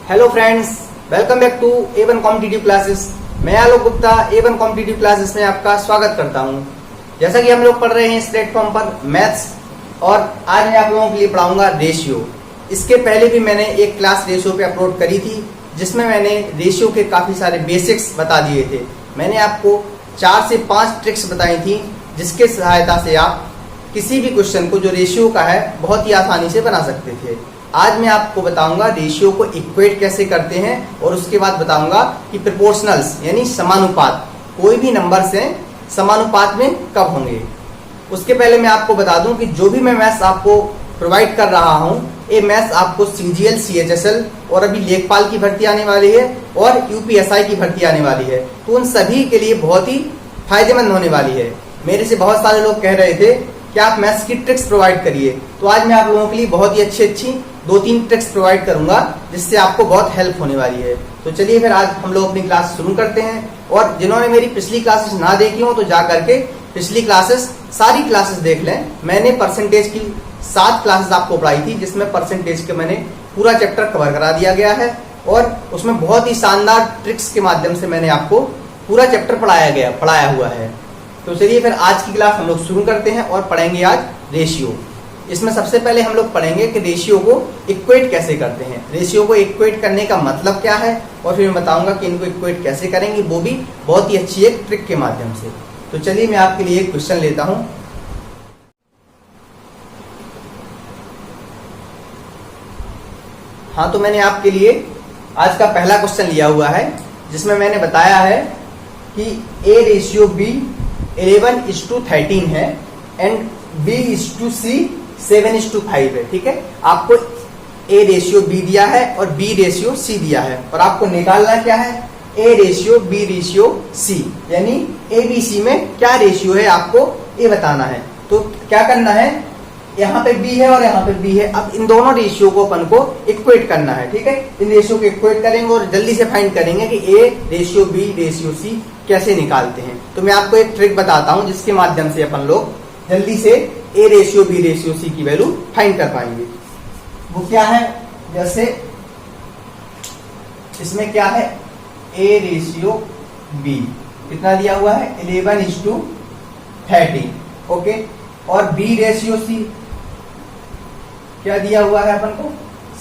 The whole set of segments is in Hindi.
Hello friends, welcome back to A1 competitive classes. मैं Alok Gupta A1 competitive classes में आपका स्वागत करता हूं। जैसा कि हम लोग पढ़ रहे हैं इस प्लेटफॉर्म पर मैथ्स, और आज मैं आप लोगों के लिए पढ़ाऊंगा रेशियो। इसके पहले भी मैंने एक क्लास रेशियो पे अपलोड करी थी, जिसमें मैंने रेशियो के काफी सारे बेसिक्स बता दिए थे। मैंने आपको 4 से 5 ट्रिक्स बताई थी, जिसके सहायता से आप किसी भी क्वेश्चन को जो रेशियो का है बहुत ही आसानी से बना सकते थे। आज मैं आपको बताऊंगा रेशियो को इक्वेट कैसे करते हैं, और उसके बाद बताऊंगा कि प्रोपोर्शनल्स यानी समानुपात कोई भी नंबर से समानुपात में कब होंगे। उसके पहले मैं आपको बता दूं कि जो भी मैं मैथ्स आपको प्रोवाइड कर रहा हूं, ये मैथ्स आपको CGL, CHSL और अभी लेखपाल की भर्ती आने वाली है और UPSI की भर्ती आने वाली है, तो उन सभी के लिए बहुत ही फायदेमंद होने वाली है। मेरे से बहुत सारे लोग कह रहे थे कि आप मैथ्स की ट्रिक्स प्रोवाइड करिए, तो आज मैं आप लोगों के लिए बहुत ही अच्छी 2-3 ट्रिक्स प्रोवाइड करूंगा, जिससे आपको बहुत हेल्प होने वाली है। तो चलिए फिर आज हम लोग अपनी क्लास शुरू करते हैं। और जिन्होंने मेरी पिछली क्लासेस ना देखी हो तो जा करके पिछली क्लासेस सारी क्लासेस देख लें। मैंने परसेंटेज की 7 क्लासेस आपको पढ़ाई थी, जिसमें परसेंटेज के मैंने पूरा चैप्टर कवर करा दिया गया है, और उसमें बहुत ही शानदार ट्रिक्स के माध्यम से मैंने आपको पूरा चैप्टर पढ़ाया हुआ है। तो चलिए फिर आज की क्लास हम लोग शुरू करते हैं और पढ़ेंगे आज रेशियो। इसमें सबसे पहले हम लोग पढ़ेंगे कि रेशियो को इक्वेट कैसे करते हैं, रेशियो को इक्वेट करने का मतलब क्या है, और फिर मैं बताऊंगा कि इनको इक्वेट कैसे करेंगे, वो भी बहुत ही अच्छी एक ट्रिक के माध्यम से। तो चलिए मैं आपके लिए एक क्वेश्चन लेता हूं। हाँ, तो मैंने आपके लिए आज का पहला क्वेश्चन लिया हुआ है, जिसमें मैंने बताया है कि A रेशियो B 11:13 है एंड B/C 7:5 है। ठीक है, आपको A रेशियो B दिया है और B रेशियो C दिया है, और आपको निकालना क्या है, A ratio B ratio C, यानी ABC में क्या रेशियो है आपको ये बताना है। तो क्या करना है, यहाँ पे B है और यहाँ पे B है। अब इन दोनों रेशियो को अपन को इक्वेट करना है। ठीक है, इन रेशियो को इक्वेट करेंगे और जल्दी से फाइंड करेंगे कि A ratio B ratio C कैसे निकालते हैं। तो मैं आपको एक ट्रिक बताता हूं, जिसके माध्यम से अपन लोग जल्दी से A ratio B ratio C की वैल्यू फाइंड कर पाएंगे। वो क्या है, जैसे इसमें क्या है, A रेशियो B कितना दिया हुआ है, 11:13। ओके, और B रेशियो C क्या दिया हुआ है अपन को,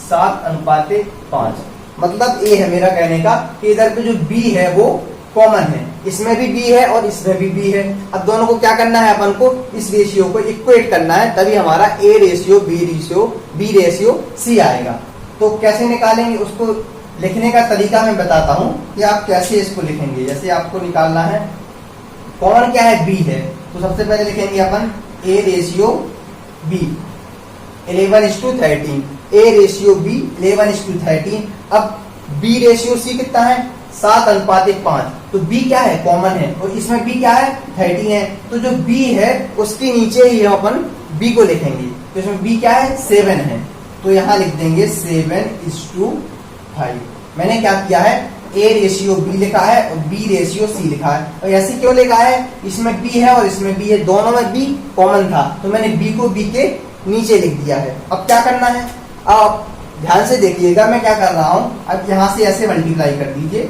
7:5। मतलब A है मेरा कहने का कि इधर पे जो B है वो कॉमन है, इसमें भी B है और इसमें भी B है। अब दोनों को क्या करना है, अपन को इस रेशियो को इक्वेट करना है, तभी हमारा A ratio B ratio C आएगा। तो कैसे निकालेंगे, उसको लिखने का तरीका मैं बताता हूं कि आप कैसे इसको लिखेंगे। जैसे आपको निकालना है, कॉमन क्या है, B है, तो सबसे पहले लिखेंगे अपन A ratio B 11:13, A ratio B 11:13। अब B रेशियो C कितना है, 7:5। तो B क्या है, कॉमन है, और इसमें B क्या है, 13 है। तो जो B है उसके नीचे ही हम अपन B को लिखेंगे। तो इसमें B क्या है, 7 है, तो यहाँ लिख देंगे 7:5। मैंने क्या किया है, A रेशियो B लिखा है और B रेशियो C लिखा है। और ऐसे क्यों लिखा है, इसमें B है और इसमें B है, दोनों में B कॉमन था, तो मैंने B को B के नीचे लिख दिया है। अब क्या करना है, अब ध्यान से देखिएगा मैं क्या कर रहा हूं। अब यहां से ऐसे मल्टीप्लाई कर दीजिए,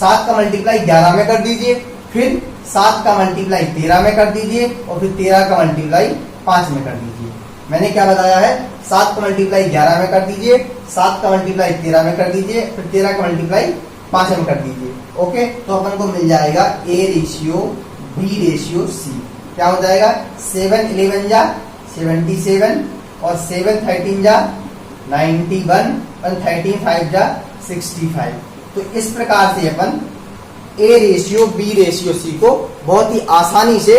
7 का मल्टीप्लाई 11 में कर दीजिए, फिर 7 का मल्टीप्लाई 13 में कर दीजिए, और फिर 13 का मल्टीप्लाई 5 में कर दीजिए। मैंने क्या बताया है, 7 का मल्टीप्लाई 11 में कर दीजिए, 7 का मल्टीप्लाई 13 में कर दीजिए, फिर 13 का मल्टीप्लाई 5 में कर दीजिए। ओके, तो अपन को मिल जाएगा A ratio B ratio C क्या हो जाएगा, 7 11 जा 77, और 7 13 जा 91, और 13 5 जा 65। तो इस प्रकार से अपन A ratio B ratio C को बहुत ही आसानी से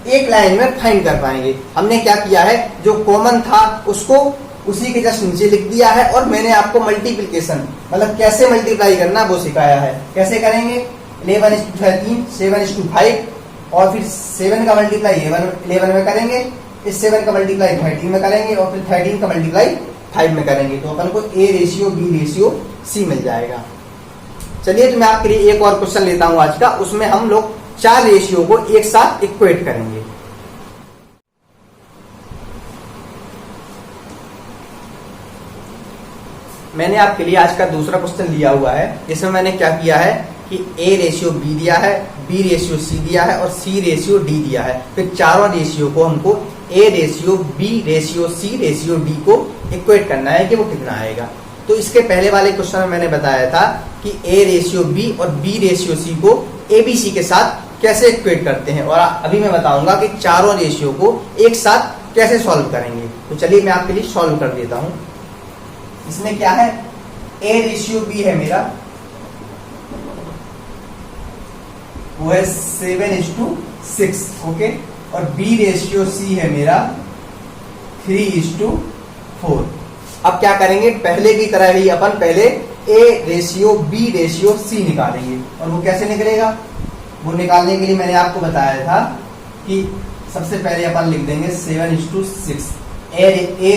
एक लाइन में फाइंड कर पाएंगे। हमने क्या किया है, जो कॉमन था उसको उसी के जस्ट नीचे लिख दिया है, और मैंने आपको मल्टीप्लिकेशन मतलब कैसे मल्टीप्लाई करना वो सिखाया है। कैसे करेंगे, 11:13 7:5, और फिर 7 का मल्टीप्लाई 11 में करेंगे, इस 7 का मल्टीप्लाई 13 में करेंगे, और फिर 13 का मल्टीप्लाई 5 में करेंगे, तो अपन को A ratio B ratio C मिल जाएगा। चलिए, तो मैं आपके लिए एक और क्वेश्चन लेता हूं आज का, उसमें हम लोग 4 रेशियो को एक साथ इक्वेट करेंगे। मैंने आपके लिए आज का दूसरा क्वेश्चन लिया हुआ है। इसमें मैंने क्या किया है कि A रेशियो B दिया है, B रेशियो C दिया है और C रेशियो D दिया है। फिर चारों रेशियो को हमको A ratio B ratio C ratio D को इक्वेट करना है कि वो कितना आएगा। तो इसके पहले वाले क्वेश्चन में मैंने बताया था कि A रेशियो B और B रेशियो C को ABC के साथ कैसे इक्वेट करते हैं, और अभी मैं बताऊंगा कि चारों रेशियो को एक साथ कैसे सॉल्व करेंगे। तो चलिए मैं आपके लिए सॉल्व कर देता हूं। इसमें क्या है, A रेशियो B है मेरा, वो है 7:6, ओके, और B रेशियो C है मेरा 3:4। अब क्या करेंगे, पहले की तरह ही अपन पहले A ratio B ratio C निकालेंगे। और वो कैसे निकलेगा, वो निकालने के लिए मैंने आपको बताया था कि सबसे पहले अपन लिख देंगे 7:6 A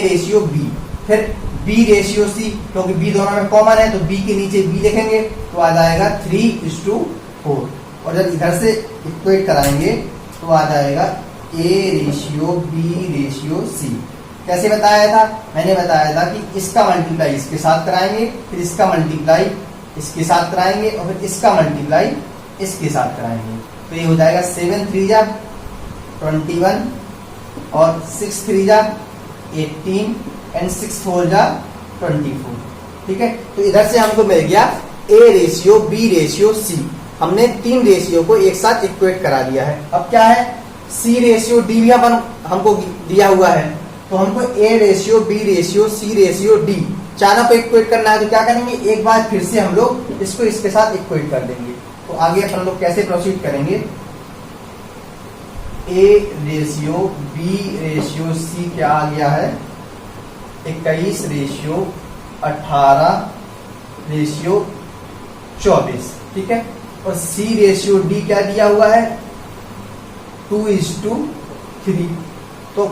रेशियो B, फिर B रेशियो C, क्योंकि B दोनों में कॉमन है तो B के नीचे B लिखेंगे तो आ जाएगा 3:4। और जब इधर से इक्वेट कराएंगे तो आ जाएगा A ratio B ratio C। कैसे बताया था, मैंने बताया था कि इसका मल्टीप्लाई इसके साथ कराएंगे, फिर इसका मल्टीप्लाई इसके साथ कराएंगे और फिर इसका मल्टीप्लाई इसके साथ कराएंगे। तो ये हो जाएगा 7 3 जा 21 और 6 3 जा 18 एंड 6 4 जा 24। ठीक है, तो इधर से हमको मिल गया A ratio B ratio C। हमने तीन रेशियो को एक साथ इक्वेट करा दिया है। अब क्या है, C रेशियो D भी अपन हमको दिया हुआ है, तो हमको A ratio B ratio C ratio D चारों को इक्वेट करना है। तो क्या करेंगे, एक बार फिर से हम लोग इसको इसके साथ इक्वेट कर देंगे। तो आगे अपन लोग कैसे प्रोसीड करेंगे, A ratio B ratio C क्या आ गया है 21 रेशियो 18 रेशियो 24। ठीक है, और C रेशियो D क्या दिया हुआ है 2:3। तो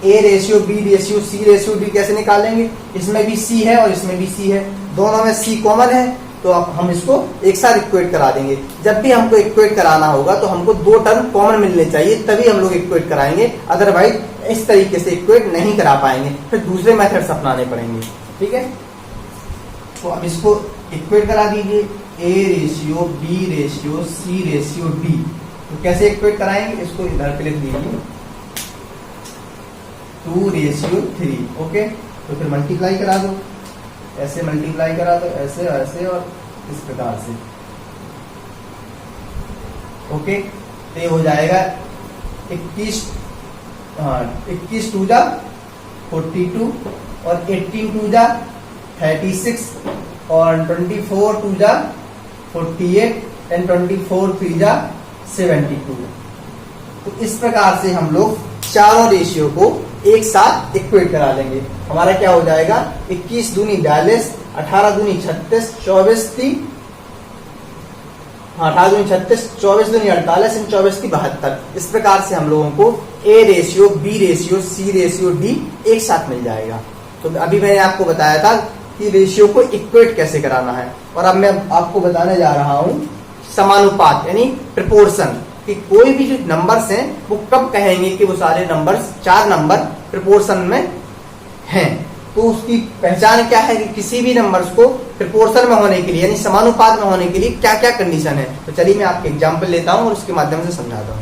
A ratio B ratio C ratio D कैसे निकालेंगे, इसमें भी C है और इसमें भी C है, दोनों में C कॉमन है, तो अब हम इसको एक साथ इक्वेट करा देंगे। जब भी हमको इक्वेट कराना होगा तो हमको दो टर्म कॉमन मिलने चाहिए, तभी हम लोग इक्वेट कराएंगे, अदरवाइज इस तरीके से इक्वेट नहीं करा पाएंगे, फिर दूसरे मेथड्स अपनाने पड़ेंगे। ठीक है, तो अब इसको इक्वेट करा दीजिए, A ratio B ratio C ratio D। तो कैसे इक्वेट कराएंगे, इसको इधर पे लिख दीजिए 2:3। ओके, तो फिर मल्टीप्लाई करा दो, ऐसे मल्टीप्लाई करा दो, ऐसे ऐसे और इस प्रकार से। ओके, तो ये हो जाएगा 21 2 जा 42 और 18 2 जा 36 और 24 2 जा 48 एंड 24 3 जा 72। तो इस प्रकार से हम लोग चारों रेशियो को एक साथ इक्वेट करा लेंगे। हमारा क्या हो जाएगा 21 दूनी 42, 18 दूनी 36, 24 3 18 दूनी 36, 24 दूनी 48 एंड 24 72। इस प्रकार से हम लोगों को A ratio B ratio C ratio D एक साथ मिल जाएगा। तो अभी मैंने आपको बताया था कि रेशियो को इक्वेट कैसे कराना है, और अब मैं आपको बताने जा रहा हूं समानुपात यानी प्रोपोर्शन, कि कोई भी जो नंबर्स हैं वो कब कहेंगे कि वो सारे नंबर्स, चार नंबर प्रोपोर्शन में हैं। तो उसकी पहचान क्या है कि किसी भी नंबर्स को प्रोपोर्शन में होने के लिए यानी समानुपात में होने के लिए क्या क्या कंडीशन है। तो चलिए मैं आपके एग्जांपल लेता हूं और उसके माध्यम से समझाता हूं।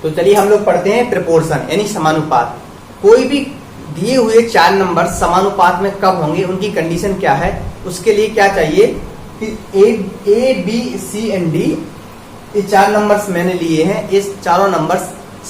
तो चलिए हम लोग पढ़ते हैं प्रोपोर्शन यानी समानुपात। कोई भी दिए हुए चार नंबर समानुपात में कब होंगे, उनकी कंडीशन क्या है, उसके लिए क्या चाहिए कि A B C and D ये चार नंबर्स मैंने लिए हैं, इस चारों नंबर्स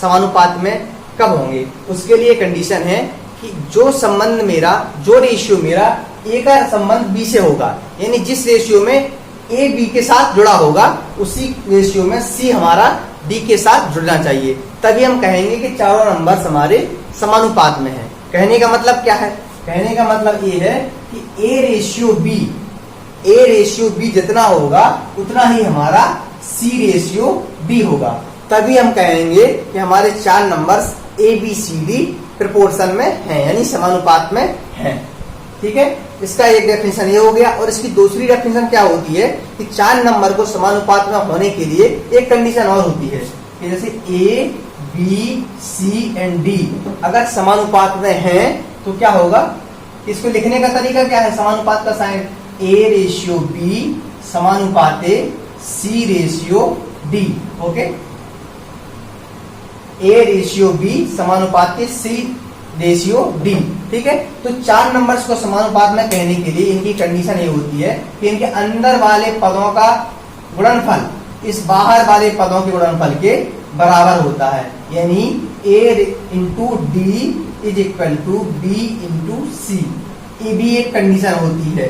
समानुपात में कब होंगे। उसके लिए कंडीशन है कि जो संबंध मेरा, जो रेशियो मेरा A का संबंध B से होगा, यानी जिस रेशियो में A B के साथ जुड़ा होगा उसी रेशियो में C हमारा D के साथ जुड़ना चाहिए, तभी हम कहेंगे कि चारों नंबर्स हमारे समानुपात में है। कहने का मतलब क्या है, कहने का मतलब ये है कि A रेशियो B जितना होगा उतना ही हमारा C रेशियो B होगा, तभी हम कहेंगे कि हमारे चार numbers A B C D proportion में हैं यानी समानुपात में हैं। ठीक है, इसका एक डेफिनेशन ये हो गया। और इसकी दूसरी डेफिनेशन क्या होती है कि चार नंबर को समानुपात में होने के लिए एक कंडीशन और होती है कि जैसे A B C and D अगर समानुपात में हैं तो क्या होगा, इसको लिखने का तरीका क्या है, समानुपात का साइन ए रेशियो बी समानुपाते C ratio D. Okay, A ratio B समानुपाते सी रेशियो डी। ठीक है, तो 4 नंबर्स को समानुपात में कहने के लिए इनकी कंडीशन ये होती है कि इनके अंदर वाले पदों का गुणनफल इस बाहर वाले पदों के गुणनफल के बराबर होता है, यानी A into D is equal to B into C. ये भी एक कंडीशन होती है।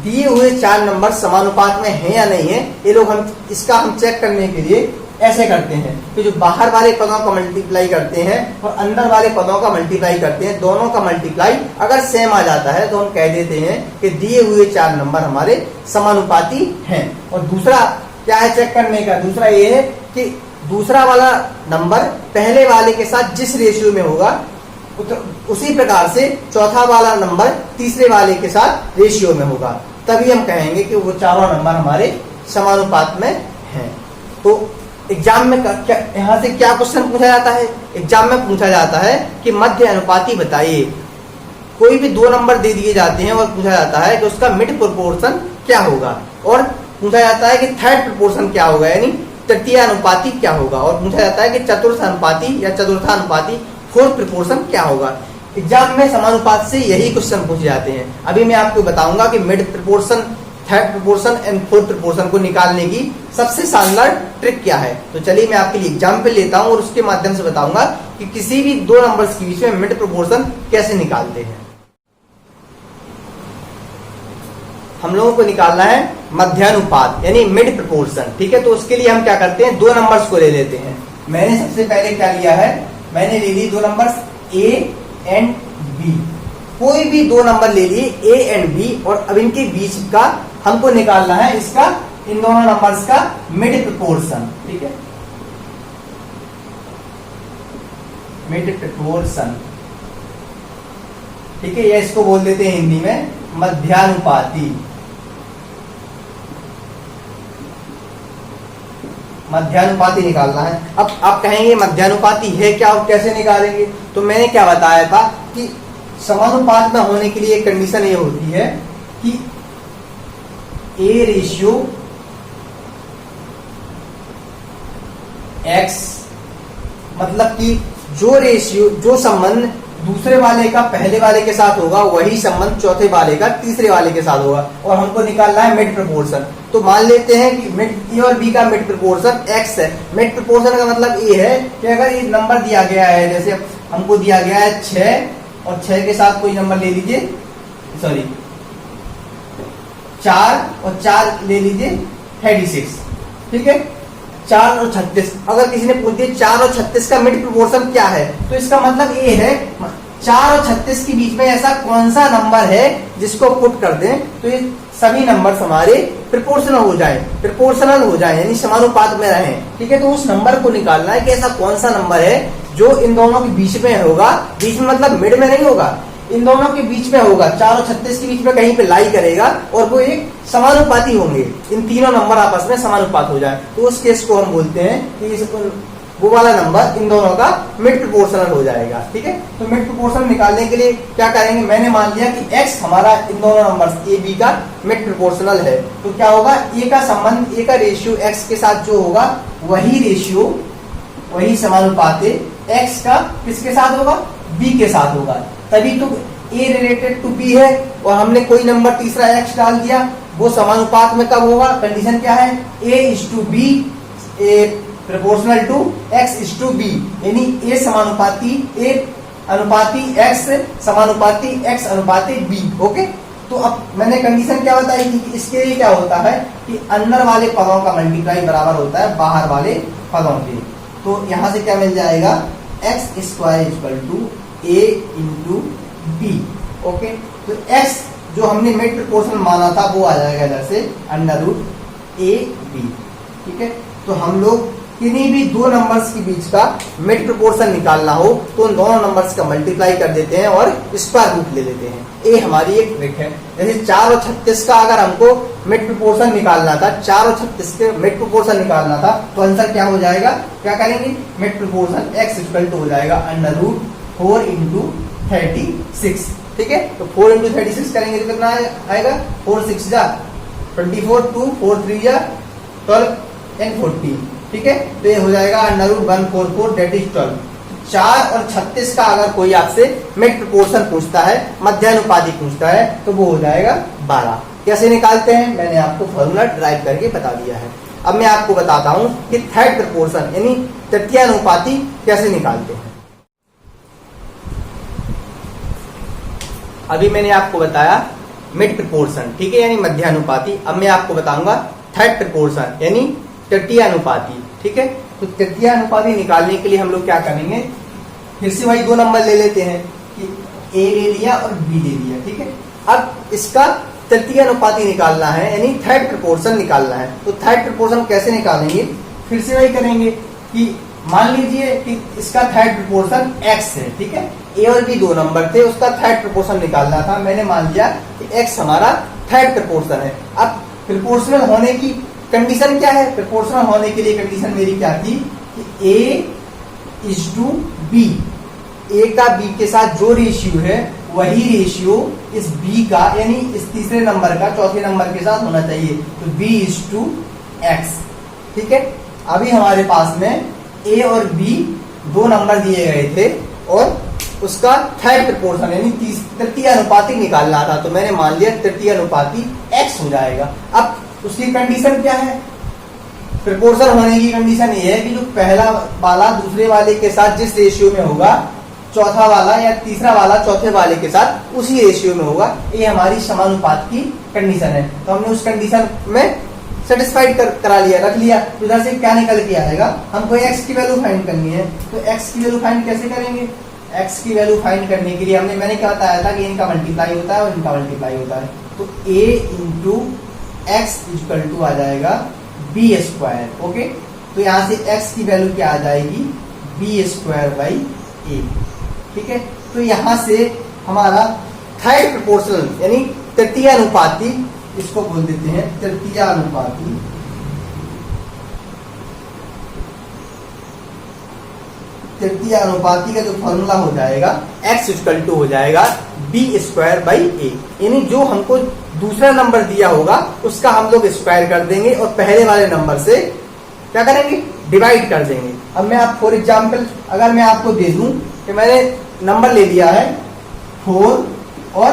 दिए हुए 4 नंबर समानुपात में हैं या नहीं है, ये लोग हम चेक करने के लिए ऐसे करते हैं कि जो बाहर वाले पदों का मल्टीप्लाई करते हैं और अंदर वाले पदों का मल्टीप्लाई करते हैं, दोनों का मल्टीप्लाई अगर सेम आ जाता है तो हम कह देते हैं कि दिए हुए 4 नंबर हमारे समानुपाती हैं। और दूसरा क्या है चेक करने का, दूसरा ये है कि दूसरा वाला नंबर पहले वाले के साथ जिस रेशियो में होगा उसी प्रकार से चौथा वाला नंबर तीसरे वाले के साथ रेशियो में होगा, तभी हम कहेंगे कि वो चारों नंबर हमारे समानुपात में हैं। तो एग्जाम में यहाँ से क्या क्वेश्चन पूछा जाता है, एग्जाम में पूछा जाता है कि मध्य अनुपाती बताइए। कोई भी 2 नंबर दे दिए जाते हैं और पूछा जाता है कि उसका मिड प्रोपोर्शन क्या होगा, और पूछा जाता है कि थर्ड प्रोपोर्शन क्या होगा, यानी तृतीय अनुपाती क्या होगा, और पूछा जाता है कि चतुर्थ अनुपाती या चतुर्थानुपाती फोर्थ प्रोपोर्शन क्या होगा। एग्जाम में समानुपात से यही क्वेश्चन पूछे जाते हैं। अभी मैं आपको बताऊंगा कि mid proportion, third proportion and fourth proportion को निकालने की सबसे शानदार ट्रिक क्या है। तो चलिए मैं आपके लिए एग्जाम्पल लेता हूं और उसके माध्यम से बताऊंगा कि किसी भी 2 नंबर्स के बीच में मिड प्रोपोर्शन कैसे निकालते हैं। हम लोगों को निकालना है मध्यानुपात यानी मिड प्रोपोर्शन। ठीक है, तो उसके लिए हम क्या करते हैं, 2 नंबर्स को ले लेते हैं। मैंने सबसे पहले क्या लिया है, मैंने ले ली 2 नंबर्स ए एंड बी। कोई भी 2 नंबर ले लिए ए एंड बी, और अब इनके बीच का हमको निकालना है इसका, इन दोनों नंबर्स का मिड प्रोपोर्शन। ठीक है, मिड प्रोपोर्शन। ठीक है, ये इसको बोल देते हैं हिंदी में मध्यानुपाती। मध्यानुपाती निकालना है। अब आप कहेंगे मध्यानुपाती है क्या और कैसे निकालेंगे, तो मैंने क्या बताया था कि समानुपात में होने के लिए एक कंडीशन ये होती है कि ए रेशियो एक्स, मतलब कि जो संबंध दूसरे वाले का पहले वाले के साथ होगा वही संबंध चौथे वाले का तीसरे वाले के साथ होगा, और हमको निकालना है मिड प्रोपोर्शन। तो मान लेते हैं कि मिड ए और बी का मिड प्रोपोर्शन एक्स है। मिड प्रोपोर्शन का मतलब ये है कि अगर ये नंबर दिया गया है, जैसे हमको दिया गया है 6 और 6 के साथ कोई नंबर ले लीजिए, सॉरी 4 और 4 ले लीजिए 36। ठीक है, 4 और 36, अगर किसी ने पूछ दिया 4 और 36 का मिड प्रोपोर्शन क्या है, तो इसका मतलब ये है 4 और 36 के बीच में ऐसा कौन सा नंबर है जिसको पुट कर दें तो ये सभी नंबर हमारे प्रोपोर्शनल हो जाए यानी समानुपात में रहें। ठीक है, तो उस नंबर को निकालना है कि ऐसा कौन सा नंबर है जो इन दोनों के बीच में होगा, बीच में मतलब मिड में नहीं होगा, इन दोनों के बीच में होगा, 4 और 36 के बीच में कहीं पे लाई करेगा और वो एक समानुपाती होंगे, इन तीनों नंबर आपस में समानुपात हो जाए, तो उस केस को हम बोलते हैं कि वो वाला नंबर इन दोनों का मिड प्रोपोर्शनल हो जाएगा। ठीक है, तो मिड प्रोपोर्शनल निकालने के लिए क्या करेंगे, मैंने मान लिया कि x हमारा इन दोनों नंबर ए बी का मिड प्रोपोर्शनल है, तो क्या होगा, ए का संबंध, ए का रेशियो x के साथ जो होगा वही रेशियो, वही समानुपात x का किसके साथ होगा, b के साथ होगा, तभी तो a रिलेटेड टू b है और हमने कोई नंबर तीसरा x डाल दिया, वो समानुपात में कब होगा, कंडीशन क्या है, a is to b, proportional to x is to b, यानी a समानुपाती a अनुपाती x समानुपाती x अनुपाती b। ओके, तो अब मैंने कंडीशन क्या बताई थी कि इसके लिए क्या होता है कि अंदर वाले पदों का मल्टीप्लाई बराबर होता है बाहर वाले पदों के, तो यहां से क्या मिल जाएगा, x square equal to a into b। Okay, तो x जो हमने मिड प्रोपोर्शनल माना था वो आ जाएगा इधर से अंडर रूट a b। ठीक है, तो हम लोग किन्हीं भी दो नंबर्स के बीच का मिड प्रोपोर्शन निकालना हो तो उन दोनों नंबर्स का मल्टीप्लाई कर देते हैं और स्क्वायर रूट ले लेते हैं। ये हमारी एक ट्रिक है। जैसे 4 और 36 का अगर हमको मिड प्रोपोर्शन निकालना था, 4 और 36 के मिड प्रोपोर्शन निकालना था, तो आंसर क्या हो जाएगा, क्या करेंगे, mid proportion x equal to हो जाएगा √4 × 36। ठीक है, तो 4 × 36 करेंगे तो कितना आएगा, 4 6 जा 24, 2 4 3 जा 12 and 14। ठीक है, तो ये हो जाएगा √144 दैट इज 12। 4 और 36 का अगर कोई आपसे मिड प्रोपोर्शन पूछता है, मध्यानुपाती पूछता है, तो वो हो जाएगा 12। कैसे निकालते हैं, मैंने आपको फॉर्मूला ड्राइव करके बता दिया है। अब मैं आपको बताता हूं कि थर्ड प्रोपोर्शन यानी तृतीयानुपाती कैसे निकालते हैं। अभी मैंने आपको बताया मिड प्रोपोर्शन, ठीक है, यानी मध्यानुपाती। अब मैं आपको बताऊंगा थर्ड प्रोपोर्शन यानी तृतीयानुपाती। ठीक है, तो तृतीयानुपाती निकालने के लिए हम लोग क्या करेंगे, फिर से वही दो नंबर ले लेते हैं कि ए ले लिया और बी ले लिया। ठीक है, अब इसका तृतीयानुपाती निकालना है यानी थर्ड प्रोपोर्शन निकालना है। तो थर्ड प्रोपोर्शन कैसे निकालेंगे, फिर से वही करेंगे कि मान लीजिए कि इसका थर्ड प्रोपोर्शन x है। ठीक है, ए और बी दो नंबर थे, उसका थर्ड प्रोपोर्शन निकालना था। मैंने मान लिया कि x हमारा थर्ड प्रोपोर्शन है। अब प्रोपोर्शनल होने की कंडीशन क्या है, प्रोपोर्शनल होने के लिए कंडीशन मेरी क्या थी कि a is to b, a का b के साथ जो रेशियो है वही रेशियो इस b का यानी इस तीसरे नंबर का चौथे नंबर के साथ होना चाहिए। तो b इज टू x। ठीक है, अभी हमारे पास में a और b दो नंबर दिए गए थे और उसका थर्ड प्रोपोर्शन यानी तृतीयानुपाती निकालना था। तो मैंने मान लिया तृतीयानुपाती x हो जाएगा। अब उसकी कंडीशन क्या है, प्रोपोर्शन होने की कंडीशन ये है कि जो पहला वाला दूसरे वाले के साथ जिस रेशियो में होगा, चौथा वाला या तीसरा वाला चौथे वाले के साथ उसी रेशियो में होगा। ये हमारी समानुपात की कंडीशन है। तो हमने उस कंडीशन में सेटिस्फाइड करा लिया, रख लिया। तो इधर से क्या निकल के आएगा, हमको x की वैल्यू फाइंड करनी है। तो x की वैल्यू फाइंड कैसे करेंगे, x की वैल्यू फाइंड करने के लिए मैंने क्या बताया था कि इनका मल्टीप्लाई होता है और इनका मल्टीप्लाई होता है। तो a × x इक्वल टू आ जाएगा b²। ओके, तो यहाँ से x की वैल्यू क्या आ जाएगी, b²/a। ठीक है, तो यहाँ से हमारा थर्ड प्रोपोर्शनल यानी तृतीयानुपाती, इसको बोल देते हैं तृतीयानुपाती, तृतीयानुपाती का जो फॉर्मूला हो जाएगा x इक्वल टू हो जाएगा b²/a। यानी जो हमको दूसरा नंबर दिया होगा उसका हम लोग स्क्वायर कर देंगे और पहले वाले नंबर से क्या करेंगे, डिवाइड कर देंगे। अब मैं आप फॉर एग्जांपल अगर मैं आपको दे दूं कि मैंने नंबर ले लिया है 4 और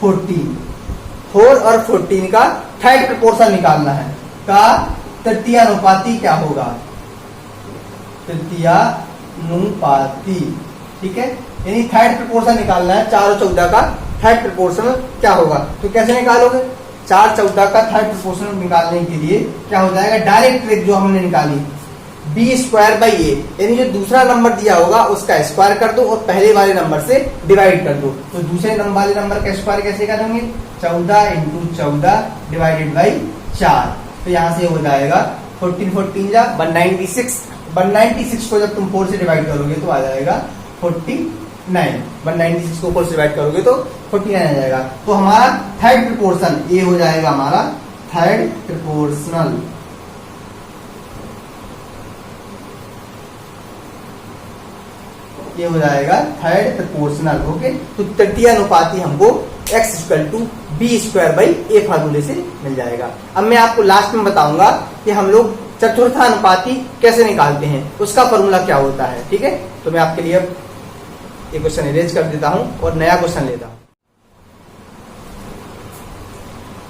14, 4 और 14 का थर्ड प्रोपोर्शन निकालना है, का तृतीयानुपाती क्या होगा, तृतीयानुपाती। ठीक है, यानी थर्ड प्रोपोर्शन निकालना है, 4 और 14 का थर्ड प्रोपोर्शनल क्या होगा। तो कैसे निकालोगे, 4 14 का थर्ड प्रोपोर्शनल निकालने के लिए क्या हो जाएगा, डायरेक्ट ट्रिक जो हमने निकाली b²/a, यानी जो दूसरा नंबर दिया होगा उसका स्क्वायर कर दो और पहले वाले नंबर से डिवाइड कर दो। तो दूसरे वाले नंबर का स्क्वायर कैसे करेंगे, 14 × 14 डिवाइडेड बाई 4। तो यहाँ से हो जाएगा 14 14 जा 196, 196 को जब तुम 4 से डिवाइड करोगे तो आ जाएगा 49, 196 को 4 से डिवाइड करोगे तो 49 आ जाएगा। तो हमारा थर्ड प्रोपोर्शन ये हो जाएगा, हमारा थर्ड प्रोपोर्शनल। ये हो जाएगा थर्ड प्रोपोर्शनल। ओके, तो तृतीयानुपाती हमको x इक्वल टू b²/a फार्मूले से मिल जाएगा। अब मैं आपको लास्ट में बताऊंगा कि हम लोग चतुर्थानुपाती कैसे निकालते हैं, उसका फॉर्मूला क्या होता है। ठीक है, तो मैं आपके लिए अब एक क्वेश्चन इरेज कर देता हूं और नया क्वेश्चन लेता हूं।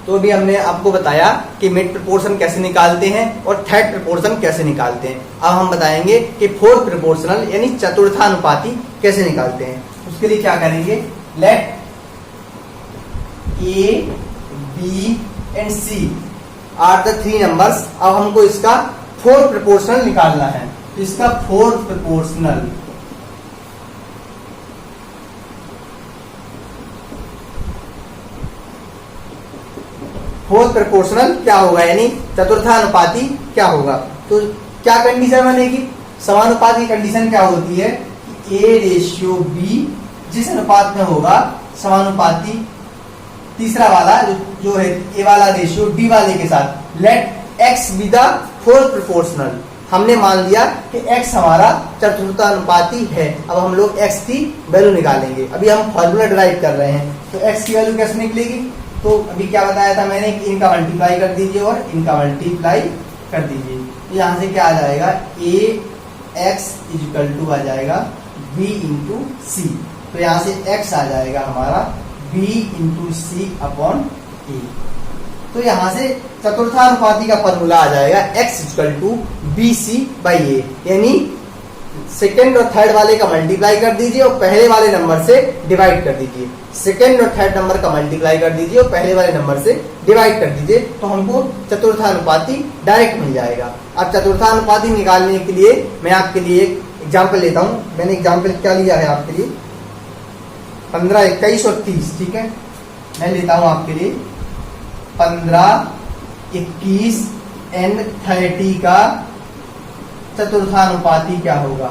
तो अभी हमने आपको बताया कि मिड प्रोपोर्शन कैसे निकालते हैं और थर्ड प्रोपोर्शन कैसे निकालते हैं। अब हम बताएंगे कि फोर्थ प्रोपोर्शनल यानी चतुर्थानुपाती कैसे निकालते हैं। उसके लिए क्या करेंगे, let a b and c are the 3 numbers. अब हमको इसका फोर्थ प्रोपोर्शनल निकालना है। इसका फोर्थ प्रोपोर्शनल क्या होगा, यानी चतुर्थानुपाती क्या होगा। तो क्या कंडीशन बनेगी, समानुपात की कंडीशन क्या होती है, A/B जिस अनुपात में होगा समानुपाती तीसरा वाला जो है ए वाला रेशियो डी वाले के साथ, let x be the fourth proportional. हमने मान लिया कि x हमारा चतुर्थानुपाती है। अब हम लोग x की वैल्यू निकालेंगे। अभी हम फॉर्मूला डिराइव कर रहे हैं, तो x की वैल्यू कैसे निकलेगी, तो अभी क्या बताया था मैंने, इनका मल्टीप्लाई कर दीजिए और इनका मल्टीप्लाई कर दीजिए। तो यहाँ से क्या आ जाएगा, ax इक्वल टू आ जाएगा b इंटू सी। तो यहाँ से x आ जाएगा हमारा b into C upon A. तो यहां से चतुर्थानुपाती का फॉर्मूला आ जाएगा x equal to B C by A, यानी सेकेंड और थर्ड वाले का मल्टीप्लाई कर दीजिए और पहले वाले नंबर से डिवाइड कर दीजिए। सेकेंड और थर्ड नंबर का मल्टीप्लाई कर दीजिए और पहले वाले नंबर से डिवाइड कर दीजिए, तो हमको चतुर्थानुपाती डायरेक्ट मिल जाएगा। अब चतुर्थानुपाती निकालने के लिए मैं आपके लिए एक एग्जाम्पल लेता हूं। मैंने एग्जाम्पल क्या लिया है आपके लिए, 15, 21 और 30, ठीक है। मैं लेता हूं आपके लिए 15, 21 एंड 30 का चतुर्थानुपाती क्या होगा।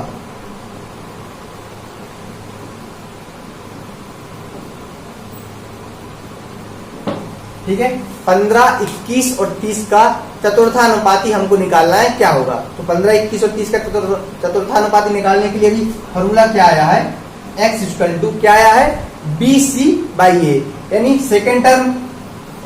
ठीक है, 15, 21 और 30 का चतुर्थानुपाती हमको निकालना है, क्या होगा। तो 15, 21 और 30 का चतुर्थानुपाती निकालने के लिए भी फॉर्मूला क्या आया है, x इक्वल टू क्या आया है, बी सी बाई ए, यानी सेकेंड टर्म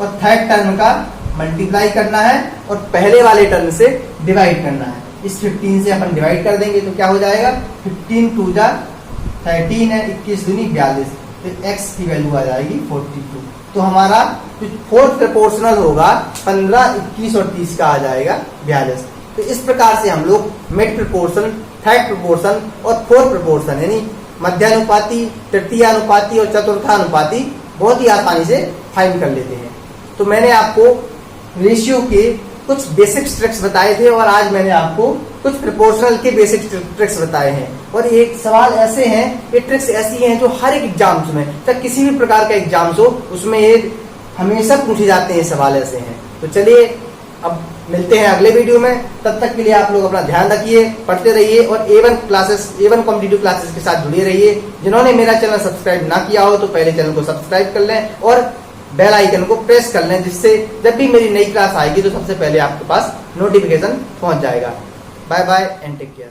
और थर्ड टर्म का मल्टीप्लाई करना है और पहले वाले टर्म से डिवाइड करना है। इस 15 से अपन डिवाइड कर देंगे तो क्या हो जाएगा, 15 2 जा 13 है, 21 दूनी 42, तो x की वैल्यू आ जाएगी 42। तो हमारा जो फोर्थ प्रोपोर्शनल होगा 15, 21 और 30 का आ जाएगा 42। तो इस प्रकार से हम लोग मिड प्रोपोर्शन, थर्ड प्रोपोर्शन और फोर्थ प्रोपोर्शन यानी मध्यानुपाती, तृतीयानुपाती और चतुर्थानुपाती बहुत ही आसानी से फाइंड कर लेते हैं। तो मैंने आपको रेशियो के कुछ बेसिक ट्रिक्स बताए थे और आज मैंने आपको कुछ प्रोपोर्शनल के बेसिक ट्रिक्स बताए हैं। और ये सवाल ऐसे हैं, ये ट्रिक्स ऐसी हैं जो हर एक एग्जाम्स में, चाहे किसी भी प्रकार का एग्जाम्स हो, उसमें ये हमेशा पूछे जाते हैं, सवाल ऐसे हैं। तो चलिए अब मिलते हैं अगले वीडियो में। तब तक के लिए आप लोग अपना ध्यान रखिए, पढ़ते रहिए और A1 कॉम्पिटिटिव क्लासेस के साथ जुड़े रहिए। जिन्होंने मेरा चैनल सब्सक्राइब ना किया हो तो पहले चैनल को सब्सक्राइब कर लें और बेल आइकन को प्रेस कर लें, जिससे जब भी मेरी नई क्लास आएगी तो सबसे पहले आपके पास नोटिफिकेशन पहुंच जाएगा। Bye bye and take care.